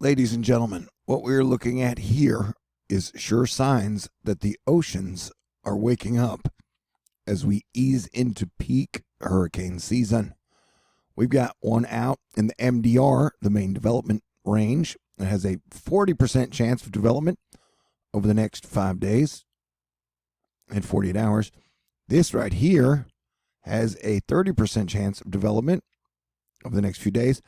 Ladies and gentlemen, what we're looking at here is sure signs that the oceans are waking up as we ease into peak hurricane season. We've got one out in the MDR, the main development range. It has a 40% chance of development over the next 5 days and 48 hours. This right here has a 30% chance of development over the next few days.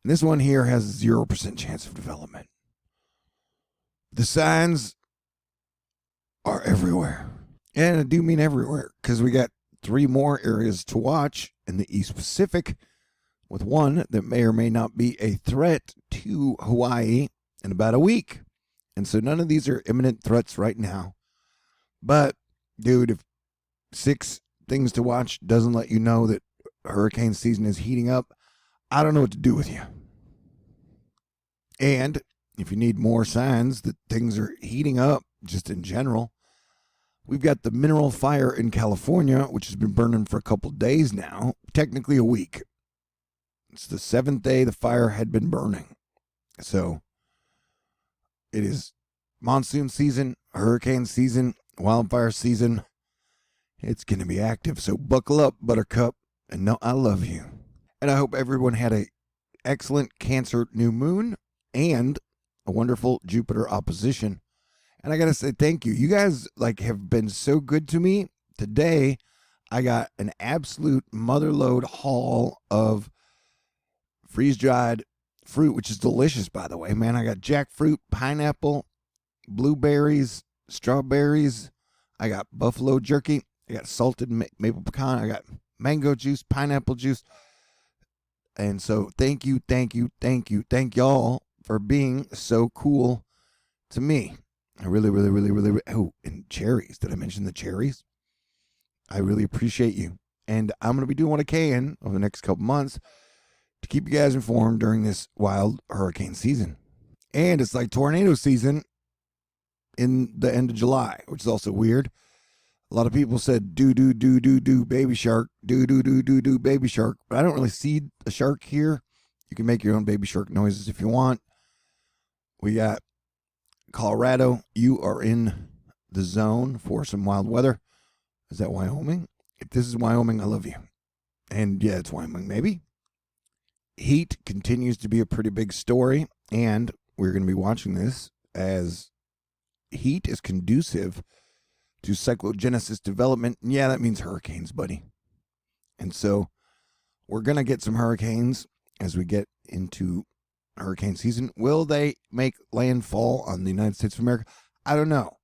And this one here has a 0% chance of development. The signs are everywhere. And I do mean everywhere, because we got 3 more areas to watch in the East Pacific, with one that may or may not be a threat to Hawaii in about a week. And so none of these are imminent threats right now. But, dude, if 6 things to watch doesn't let you know that hurricane season is heating up, I don't know what to do with you. And if you need more signs that things are heating up, just in general, we've got the mineral fire in California, which has been burning for a couple days now, technically a week. It's the 7th day the fire had been burning. So it is monsoon season, hurricane season, wildfire season. It's going to be active. So buckle up, Buttercup, and know I love you. And I hope everyone had a excellent Cancer new moon and a wonderful Jupiter opposition. And I got to say thank you. You guys have been so good to me. Today, I got an absolute motherload haul of freeze-dried fruit, which is delicious, by the way, man. I got jackfruit, pineapple, blueberries, strawberries. I got buffalo jerky. I got salted maple pecan. I got mango juice, pineapple juice. And so thank you, thank y'all for being so cool to me. I really. Oh, and cherries. Did I mention the cherries? I really appreciate you. And I'm going to be doing what I can over the next couple months to keep you guys informed during this wild hurricane season. And it's like tornado season in the end of July, which is also weird. A lot of people said, do, baby shark, do, baby shark. But I don't really see a shark here. You can make your own baby shark noises if you want. We got Colorado. You are in the zone for some wild weather. Is that Wyoming? If this is Wyoming, I love you. And yeah, it's Wyoming, maybe. Heat continues to be a pretty big story, and we're going to be watching this as heat is conducive to cyclogenesis development. And yeah, that means hurricanes, buddy. And so we're going to get some hurricanes as we get into hurricane season. Will they make landfall on the United States of America? I don't know.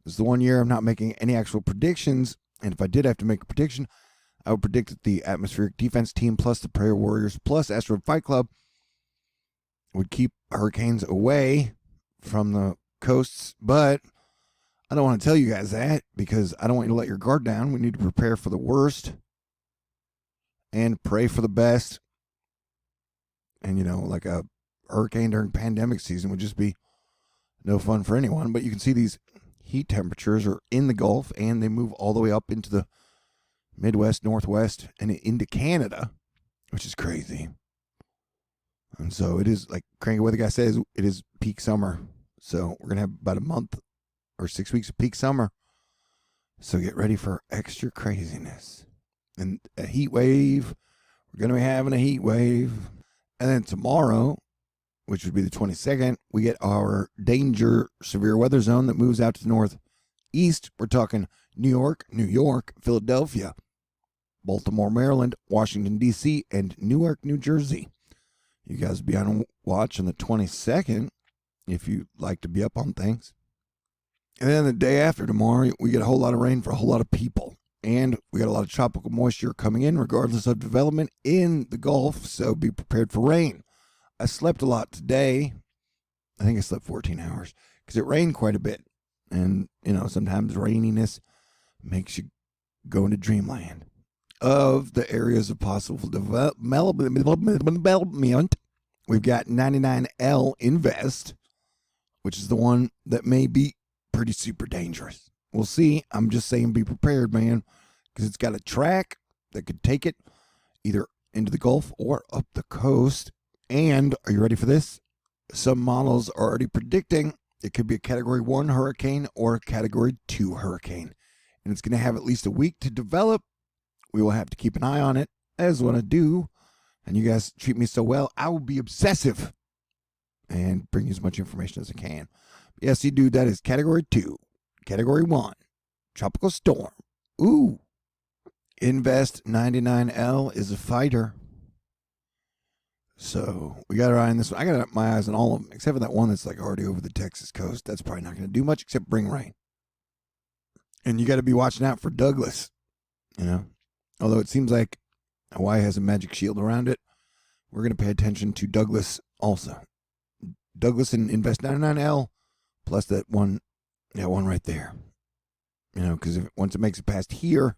This is the one year I'm not making any actual predictions, and if I did have to make a prediction, I would predict that the atmospheric defense team plus the prayer warriors plus Asteroid Fight Club would keep hurricanes away from the coasts. But I don't want to tell you guys that because I don't want you to let your guard down. We need to prepare for the worst and pray for the best. And, like a hurricane during pandemic season would just be no fun for anyone. But you can see these heat temperatures are in the Gulf, and they move all the way up into the Midwest, Northwest, and into Canada, which is crazy. And so it is, like Cranky Weather Guy says, it is peak summer. So we're going to have about a month or 6 weeks of peak summer. So get ready for extra craziness. And a heat wave. We're going to be having a heat wave. And then tomorrow, which would be the 22nd, we get our danger severe weather zone that moves out to the northeast. We're talking New York, Philadelphia, Baltimore, Maryland, Washington, D.C., and Newark, New Jersey. You guys be on watch on the 22nd if you'd like to be up on things. And then the day after tomorrow, we get a whole lot of rain for a whole lot of people. And we got a lot of tropical moisture coming in regardless of development in the Gulf, so be prepared for rain. I slept a lot today. I think I slept 14 hours because it rained quite a bit. And, sometimes raininess makes you go into dreamland. Of the areas of possible development, we've got 99L Invest, which is the one that may be pretty super dangerous. We'll see. I'm just saying be prepared, man, because it's got a track that could take it either into the Gulf or up the coast. And, are you ready for this? Some models are already predicting it could be a Category 1 hurricane or a Category 2 hurricane. And it's going to have at least a week to develop. We will have to keep an eye on it, as what I do. And you guys treat me so well, I will be obsessive and bring you as much information as I can. Yes, you do. That is Category 2. Category 1, tropical storm. Ooh. Invest 99L is a fighter. So we got our eye on this one. I got my eyes on all of them, except for that one that's like already over the Texas coast. That's probably not going to do much except bring rain. And you got to be watching out for Douglas, you know. Although it seems like Hawaii has a magic shield around it, we're going to pay attention to Douglas also. Douglas and Invest 99L, plus that one right there. You know, because once it makes it past here,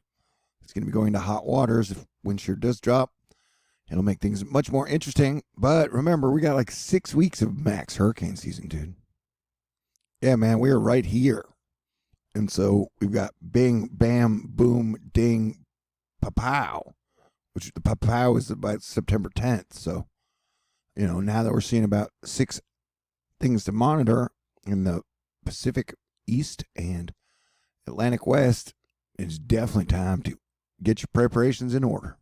it's going to be going to hot waters. If wind shear does drop, it'll make things much more interesting. But remember, we got like 6 weeks of max hurricane season, dude. Yeah, man, we are right here. And so we've got bing, bam, boom, ding, pow, which the pow is about September 10th. So, you know, now that we're seeing about 6 things to monitor in the Pacific East and Atlantic West, it's definitely time to get your preparations in order.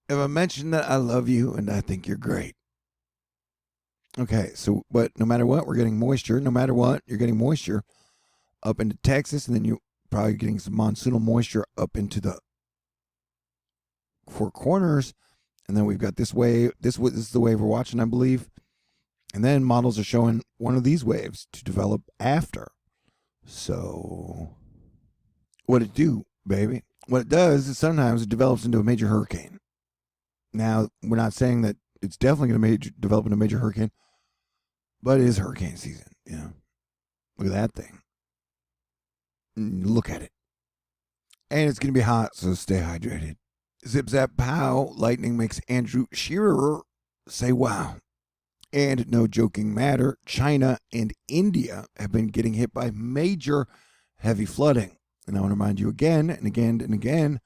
If I mentioned that I love you and I think you're great. Okay, so, but no matter what, we're getting moisture. No matter what, you're getting moisture up into Texas, and then you're probably getting some monsoonal moisture up into the Four Corners. And then we've got this wave. This is the wave we're watching, I believe. And then models are showing one of these waves to develop after. So, what it do, baby? What it does is sometimes it develops into a major hurricane. Now, we're not saying that it's definitely going to develop into a major hurricane, but it is hurricane season, you know. Look at that thing. Look at it. And it's going to be hot, so stay hydrated. Zip, zap, pow. Lightning makes Andrew Shearer say wow. And no joking matter, China and India have been getting hit by major heavy flooding. And I want to remind you again and again and again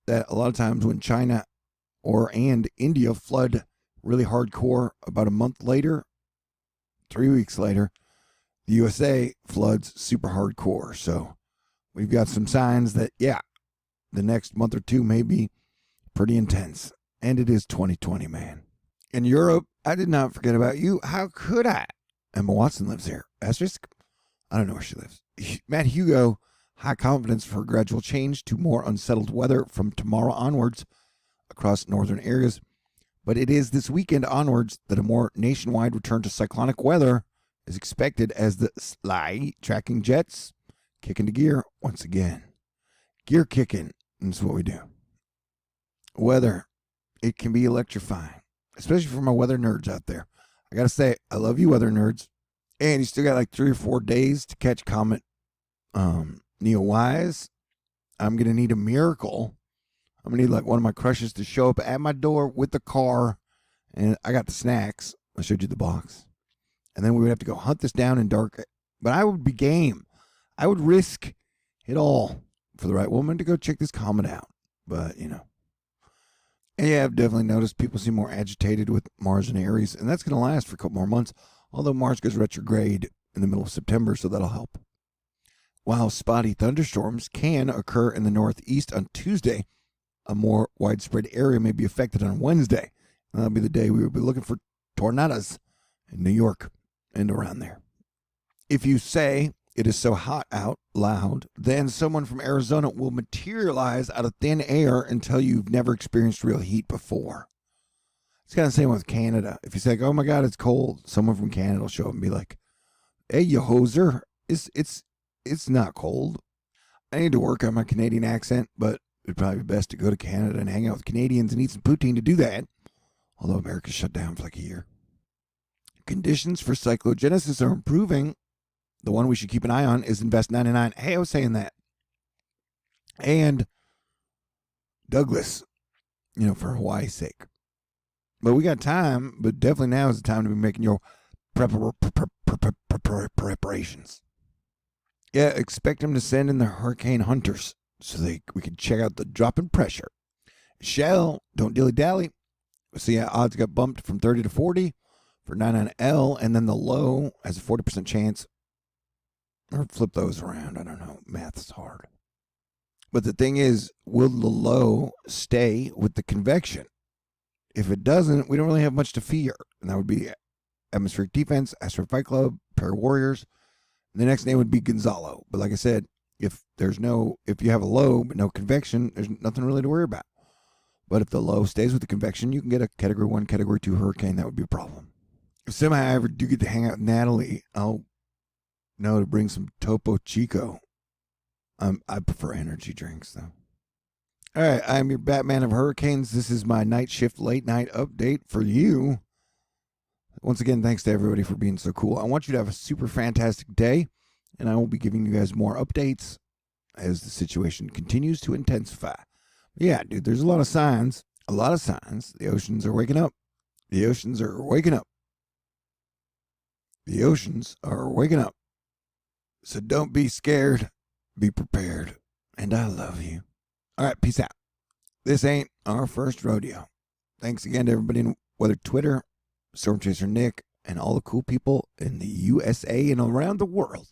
that a lot of times when China and India flood really hardcore, about a month later, 3 weeks later, the USA floods super hardcore. So we've got some signs that, yeah, the next month or two may be pretty intense. And it is 2020, man. In Europe, I did not forget about you. How could I? Emma Watson lives here. Asterisk? I don't know where she lives. Matt Hugo, high confidence for gradual change to more unsettled weather from tomorrow onwards across northern areas. But it is this weekend onwards that a more nationwide return to cyclonic weather is expected as the sly tracking jets kick into gear once again. Gear kicking is what we do. Weather, it can be electrifying, especially for my weather nerds out there. I got to say, I love you weather nerds. And you still got like 3 or 4 days to catch Comet Neowise. I'm going to need a miracle. I'm going to need like one of my crushes to show up at my door with the car. And I got the snacks. I showed you the box. And then we would have to go hunt this down in dark. But I would be game. I would risk it all for the right woman to go check this comet out. But, you know. And yeah, I've definitely noticed people seem more agitated with Mars and Aries. And that's going to last for a couple more months. Although Mars goes retrograde in the middle of September, so that'll help. While spotty thunderstorms can occur in the northeast on Tuesday, a more widespread area may be affected on Wednesday. And that'll be the day we will be looking for tornadoes in New York and around there. If you say it is so hot out loud, then someone from Arizona will materialize out of thin air and tell you you've never experienced real heat before. It's kind of the same with Canada. If you say, oh my God, it's cold, someone from Canada will show up and be like, hey, you hoser, it's not cold. I need to work on my Canadian accent, but it'd probably be best to go to Canada and hang out with Canadians and eat some poutine to do that. Although America's shut down for like a year. Conditions for cyclogenesis are improving. The one we should keep an eye on is Invest 99. Hey, I was saying that. And Douglas, you know, for Hawaii's sake. But we got time, but definitely now is the time to be making your preparations. Yeah, expect them to send in the hurricane hunters so we can check out the drop in pressure. Shell, don't dilly-dally. See how odds got bumped from 30 to 40 for 99L, and then the low has a 40% chance. Or flip those around. I don't know. Math's hard. But the thing is, will the low stay with the convection? If it doesn't, we don't really have much to fear. And that would be Atmospheric Defense, Asteroid Fight Club, Para-Warriors. The next name would be Gonzalo. But like I said, if you have a low but no convection, there's nothing really to worry about. But if the low stays with the convection, you can get a Category 1, Category 2 hurricane. That would be a problem. If somehow I ever do get to hang out with Natalie, I'll know to bring some Topo Chico. I prefer energy drinks, though. All right, I'm your Batman of Hurricanes. This is my night shift late night update for you. Once again, thanks to everybody for being so cool. I want you to have a super fantastic day, and I will be giving you guys more updates as the situation continues to intensify. But yeah, dude, there's a lot of signs. A lot of signs. The oceans are waking up. The oceans are waking up. The oceans are waking up. So don't be scared. Be prepared. And I love you. All right, peace out. This ain't our first rodeo. Thanks again to everybody in Weather Twitter, Storm Chaser Nick, and all the cool people in the USA and around the world.